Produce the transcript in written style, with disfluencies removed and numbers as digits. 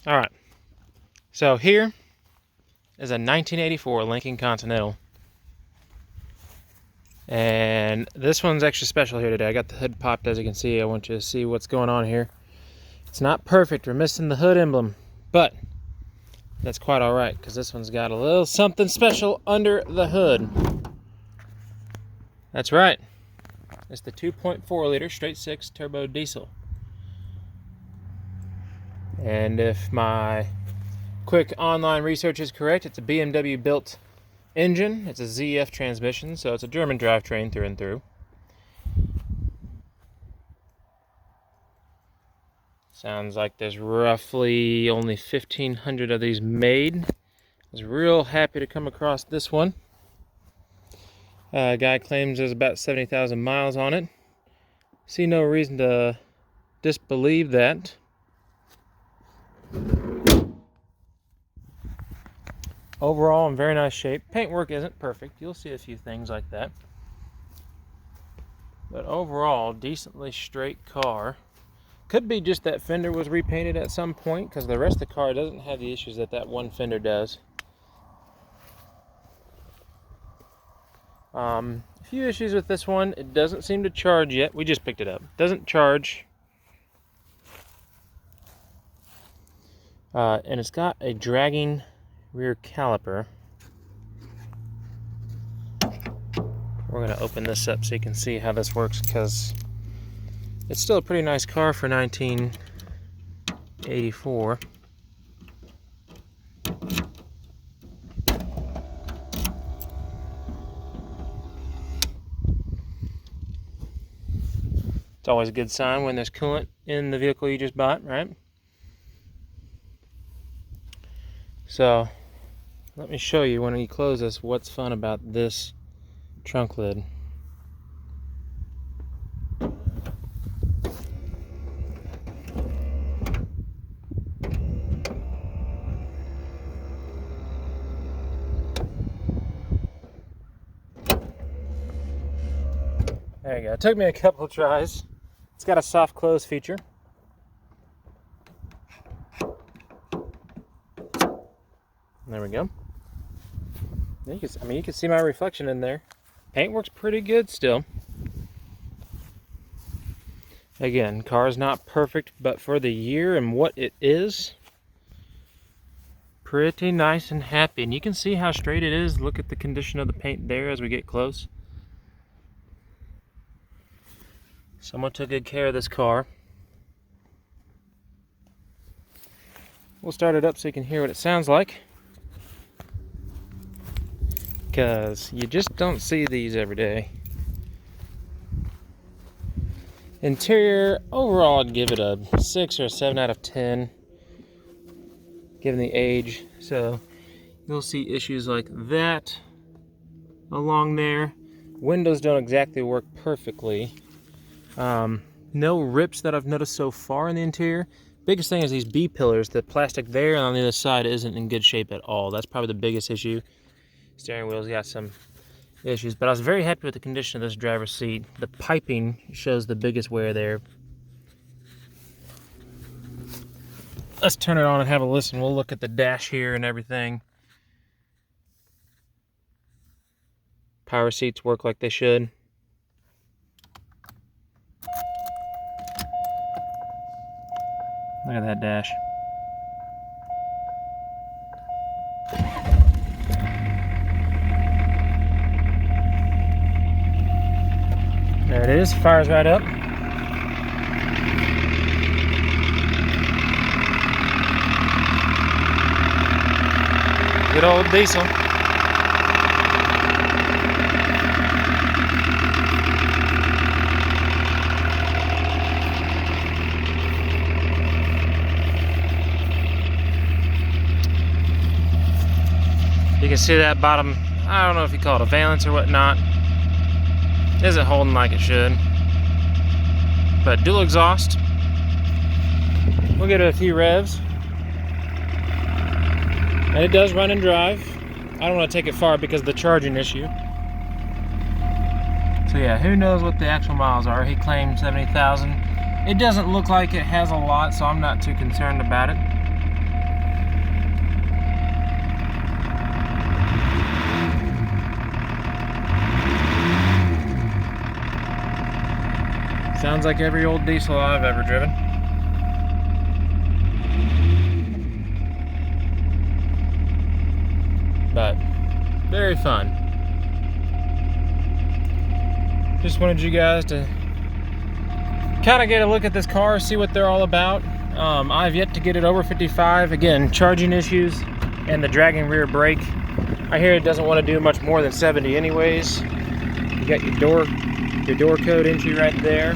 All right, so here is a 1984 Lincoln Continental. And this one's extra special here today. I got the hood popped, as you can see. I want you to see what's going on here. It's not perfect. We're missing the hood emblem, but that's quite all right because this one's got a little something special under the hood. That's right. It's the 2.4 liter straight six turbo diesel. And if my quick online research is correct, it's a BMW built engine. It's a ZF transmission, so it's a German drivetrain through and through. Sounds like there's roughly only 1,500 of these made. I was real happy to come across this one. Guy claims there's about 70,000 miles on it. See no reason to disbelieve that. Overall, in very nice shape. Paintwork isn't perfect. You'll see a few things like that. But overall, decently straight car. Could be just that fender was repainted at some point because the rest of the car doesn't have the issues that that one fender does. A few issues with this one. It doesn't seem to charge yet. We just picked it up. Doesn't charge. And it's got a dragging rear caliper. We're going to open this up so you can see how this works because it's still a pretty nice car for 1984. It's always a good sign when there's coolant in the vehicle you just bought, right? So, let me show you when you close this what's fun about this trunk lid. There you go. It took me a couple of tries. It's got a soft close feature. There we go. You can see my reflection in there. Paint works pretty good still. Again, car's not perfect, but for the year and what it is, pretty nice and happy. And you can see how straight it is. Look at the condition of the paint there as we get close. Someone took good care of this car. We'll start it up so you can hear what it sounds like, because you just don't see these every day. Interior, overall I'd give it a 6 or a 7 out of 10, given the age. So you'll see issues like that along there. Windows don't exactly work perfectly. No rips that I've noticed so far in the interior. Biggest thing is these B pillars. The plastic there on the other side isn't in good shape at all. That's probably the biggest issue. Steering wheel's got some issues, but I was very happy with the condition of this driver's seat. The piping shows the biggest wear there. Let's turn it on and have a listen. We'll look at the dash here and everything. Power seats work like they should. Look at that dash. There it is, fires right up. Good old diesel. You can see that bottom, I don't know if you call it a valance or whatnot, isn't holding like it should. But dual exhaust. We'll get it a few revs. And it does run and drive. I don't want to take it far because of the charging issue. So yeah, who knows what the actual miles are. He claimed 70,000. It doesn't look like it has a lot, so I'm not too concerned about it. Sounds like every old diesel I've ever driven. But very fun. Just wanted you guys to kind of get a look at this car, see what they're all about. I've yet to get it over 55. Again, charging issues and the dragging rear brake. I hear it doesn't want to do much more than 70 anyways. You got your door code entry right there.